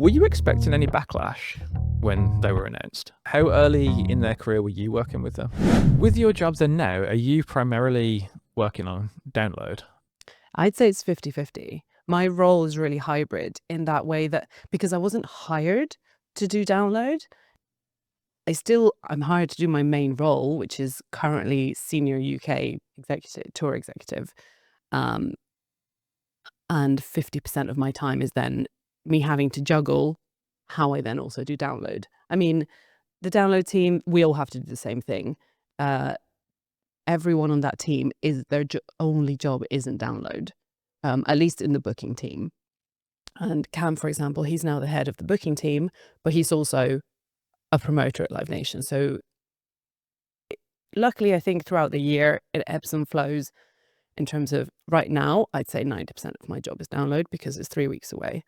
Were you expecting any backlash when they were announced? How early in their career were you working with them? With your job then now, are you primarily working on download? I'd say it's 50-50. My role is really hybrid in that way that because I wasn't hired to do download, I'm hired to do my main role, which is currently senior UK tour executive. And 50% of my time is then me having to juggle how I then also do download. I mean, the download team, we all have to do the same thing. Everyone on that team is their only job isn't download, at least in the booking team. And Cam, for example, he's now the head of the booking team, but he's also a promoter at Live Nation. So luckily, I think throughout the year, it ebbs and flows in terms of right now, I'd say 90% of my job is download because it's 3 weeks away.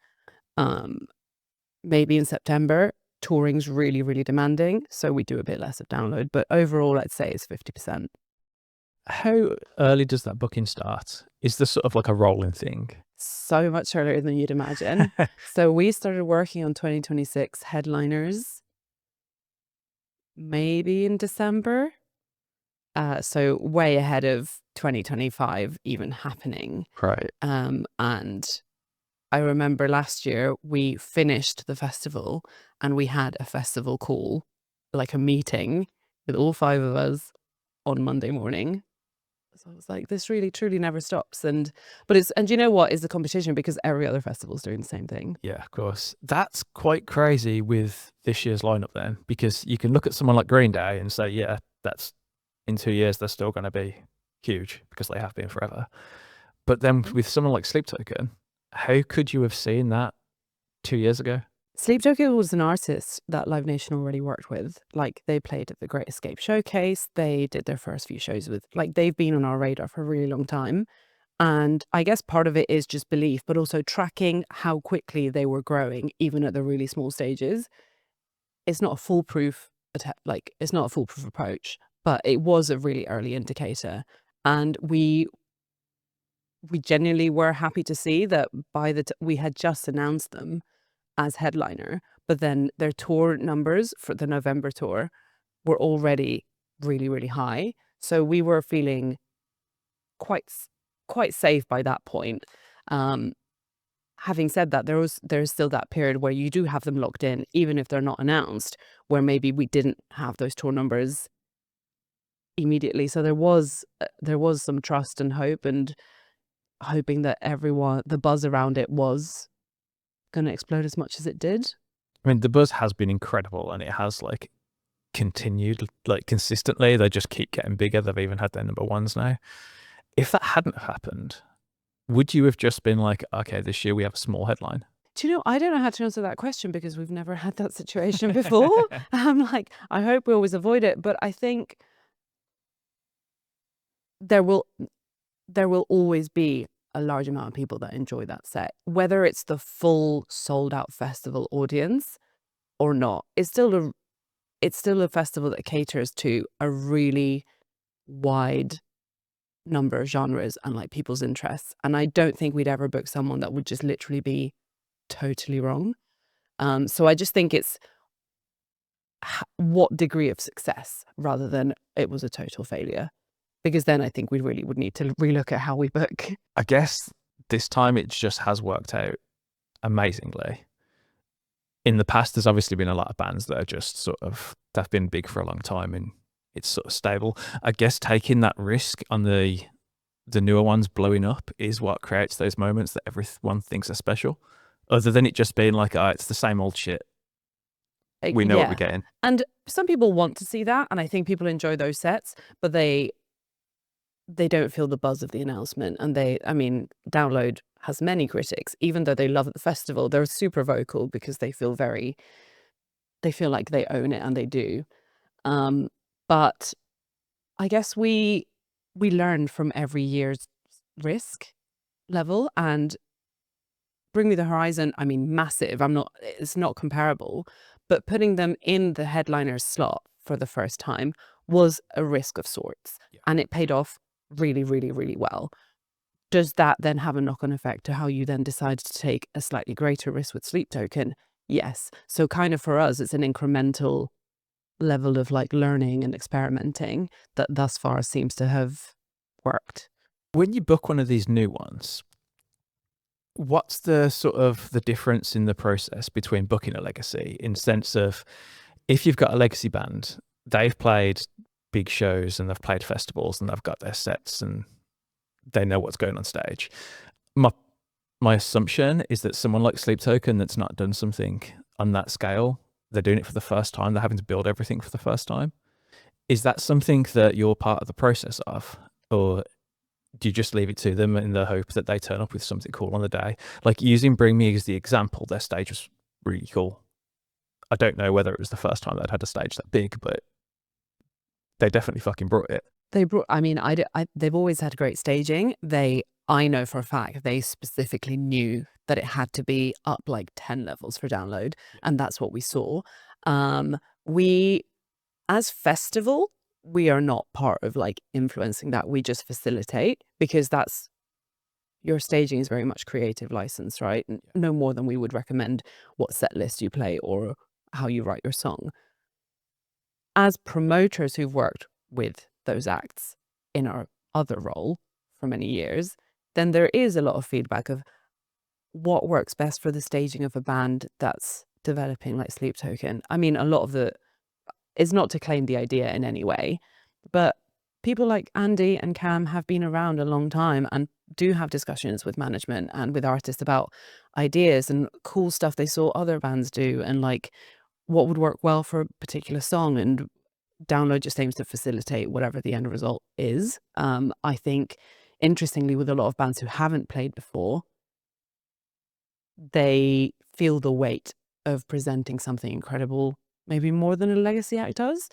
Maybe in September, touring's really, really demanding. So we do a bit less of download, but overall, I'd say it's 50%. How early does that booking start? Is this sort of like a rolling thing? So much earlier than you'd imagine. So we started working on 2026 headliners maybe in December. So way ahead of 2025 even happening. Right. And I remember last year we finished the festival and we had a festival call, like a meeting with all 5 of us on Monday morning. So I was like, this really truly never stops. And you know what is the competition, because every other festival is doing the same thing. Yeah, of course. That's quite crazy with this year's lineup then, because you can look at someone like Green Day and say, yeah, that's in 2 years they're still going to be huge because they have been forever. But then with someone like Sleep Token, how could you have seen that 2 years ago? Sleep Token was an artist that Live Nation already worked with. Like, they played at the Great Escape Showcase. They did their first few shows with, like, they've been on our radar for a really long time. And I guess part of it is just belief, but also tracking how quickly they were growing, even at the really small stages. It's not a foolproof approach, but it was a really early indicator. And we genuinely were happy to see that we had just announced them as headliner, but then their tour numbers for the November tour were already really, really high. So we were feeling quite safe by that point. Having said that, there's still that period where you do have them locked in, even if they're not announced, where maybe we didn't have those tour numbers immediately. So there was some trust and hope, and hoping that the buzz around it was going to explode as much as it did. I mean, the buzz has been incredible, and it has like continued like consistently. They just keep getting bigger. They've even had their number ones now. If that hadn't happened, would you have just been like, okay, this year we have a small headline? Do you know, I don't know how to answer that question because we've never had that situation before. I'm like, I hope we always avoid it, but I think there will always be a large amount of people that enjoy that set, whether it's the full sold out festival audience or not. It's still a festival that caters to a really wide number of genres and like people's interests. And I don't think we'd ever book someone that would just literally be totally wrong. So I just think it's what degree of success rather than it was a total failure. Because then I think we really would need to relook at how we book. I guess this time it just has worked out amazingly. In the past, there's obviously been a lot of bands that are just they've been big for a long time and it's sort of stable. I guess taking that risk on the newer ones blowing up is what creates those moments that everyone thinks are special. Other than it just being like, oh, it's the same old shit. We know what we're getting. And some people want to see that, and I think people enjoy those sets, but they don't feel the buzz of the announcement. And Download has many critics, even though they love the festival, they're super vocal because they feel like they own it, and they do. But I guess we learn from every year's risk level, and Bring Me the Horizon, massive. It's not comparable, but putting them in the headliner slot for the first time was a risk of sorts. Yeah. And it paid off really, really, really well. Does that then have a knock-on effect to how you then decide to take a slightly greater risk with Sleep Token? Yes. So kind of for us, it's an incremental level of like learning and experimenting that thus far seems to have worked. When you book one of these new ones, what's the sort of the difference in the process between booking a legacy in sense of if you've got a legacy band, they've played big shows and they've played festivals and they've got their sets and they know what's going on stage. My assumption is that someone like Sleep Token that's not done something on that scale, they're doing it for the first time, they're having to build everything for the first time. Is that something that you're part of the process of? Or do you just leave it to them in the hope that they turn up with something cool on the day? Like using Bring Me as the example, their stage was really cool. I don't know whether it was the first time they'd had a stage that big, but they definitely fucking brought it. They've always had great staging. I know for a fact they specifically knew that it had to be up like 10 levels for download, and that's what we saw. We, as festival, we are not part of like influencing that. We just facilitate because your staging is very much creative license, right? No more than we would recommend what set list you play or how you write your song. As promoters who've worked with those acts in our other role for many years, then there is a lot of feedback of what works best for the staging of a band that's developing like Sleep Token. I mean, a lot of it's not to claim the idea in any way, but people like Andy and Cam have been around a long time and do have discussions with management and with artists about ideas and cool stuff they saw other bands do and like what would work well for a particular song, and download just aims to facilitate whatever the end result is. I think, interestingly, with a lot of bands who haven't played before, they feel the weight of presenting something incredible, maybe more than a legacy act does.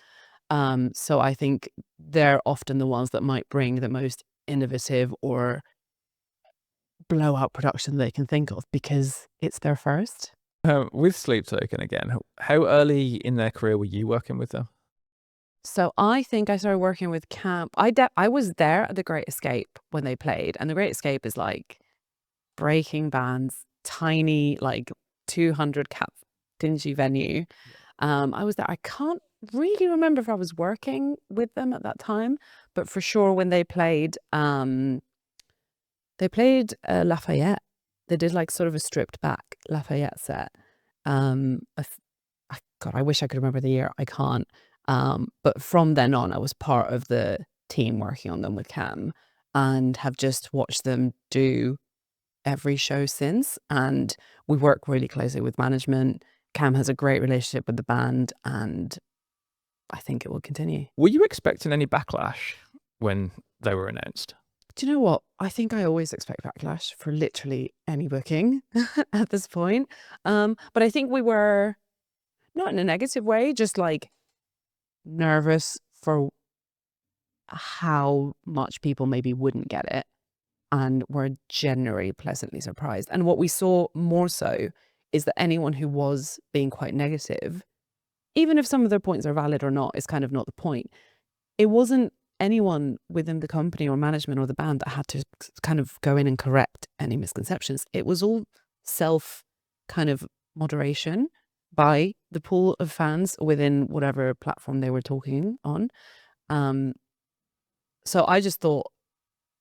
So I think they're often the ones that might bring the most innovative or blowout production they can think of because it's their first. With Sleep Token again, how early in their career were you working with them? So I think I started working with Camp. I was there at the Great Escape when they played, and the Great Escape is like breaking bands, tiny, like 200 cap dingy venue. I was there. I can't really remember if I was working with them at that time, but for sure when they played Lafayette. They did like sort of a stripped back Lafayette set. God, I wish I could remember the year. I can't. But from then on, I was part of the team working on them with Cam and have just watched them do every show since. And we work really closely with management. Cam has a great relationship with the band, and I think it will continue. Were you expecting any backlash when they were announced? Do you know what? I think I always expect backlash for literally any booking at this point. But I think we were not in a negative way, just like nervous for how much people maybe wouldn't get it, and were generally pleasantly surprised. And what we saw more so is that anyone who was being quite negative, even if some of their points are valid or not, is kind of not the point. It wasn't anyone within the company or management or the band that had to kind of go in and correct any misconceptions. It was all self kind of moderation by the pool of fans within whatever platform they were talking on. So I just thought,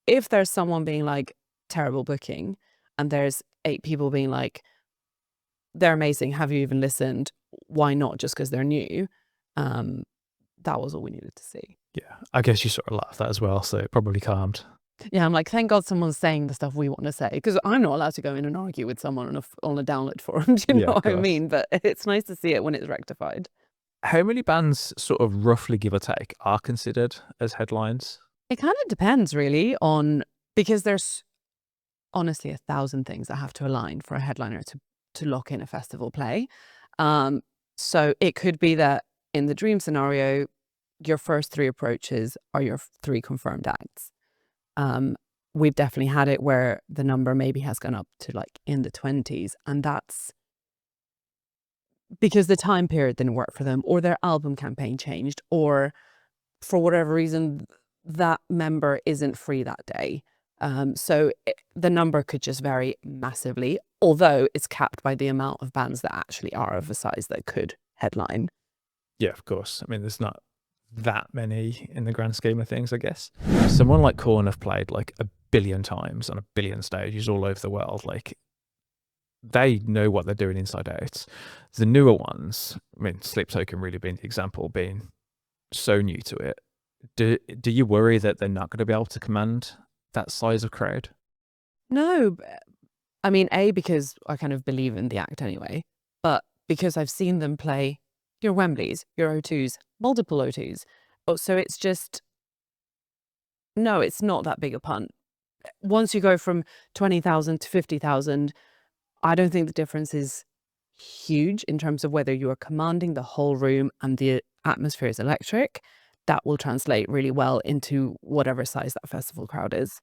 if there's someone being like terrible booking and there's 8 people being like, they're amazing, have you even listened? Why not just because they're new? That was all we needed to see. Yeah, I guess you sort of laughed at that as well, so it probably calmed. Yeah, I'm like, thank God someone's saying the stuff we want to say, because I'm not allowed to go in and argue with someone on a download forum. Do you know what I mean? But it's nice to see it when it's rectified. How many bands, sort of roughly give or take, are considered as headlines? It kind of depends really because there's honestly 1,000 things that have to align for a headliner to lock in a festival play. So it could be that in the dream scenario, your first 3 approaches are your 3 confirmed acts. We've definitely had it where the number maybe has gone up to like in the 20s, and that's because the time period didn't work for them, or their album campaign changed, or for whatever reason that member isn't free that day. So the number could just vary massively, although it's capped by the amount of bands that actually are of a size that could headline. Yeah, of course. I mean, there's not that many in the grand scheme of things, I guess. Someone like Korn have played like 1 billion times on 1 billion stages all over the world. Like, they know what they're doing inside out. The newer ones, I mean, Sleep Token really being the example, being so new to it. Do you worry that they're not going to be able to command that size of crowd? No, I mean, because I kind of believe in the act anyway, but because I've seen them play your Wembleys, your O2s, multiple O2s. So it's just, no, it's not that big a punt. Once you go from 20,000 to 50,000, I don't think the difference is huge in terms of whether you are commanding the whole room and the atmosphere is electric. That will translate really well into whatever size that festival crowd is.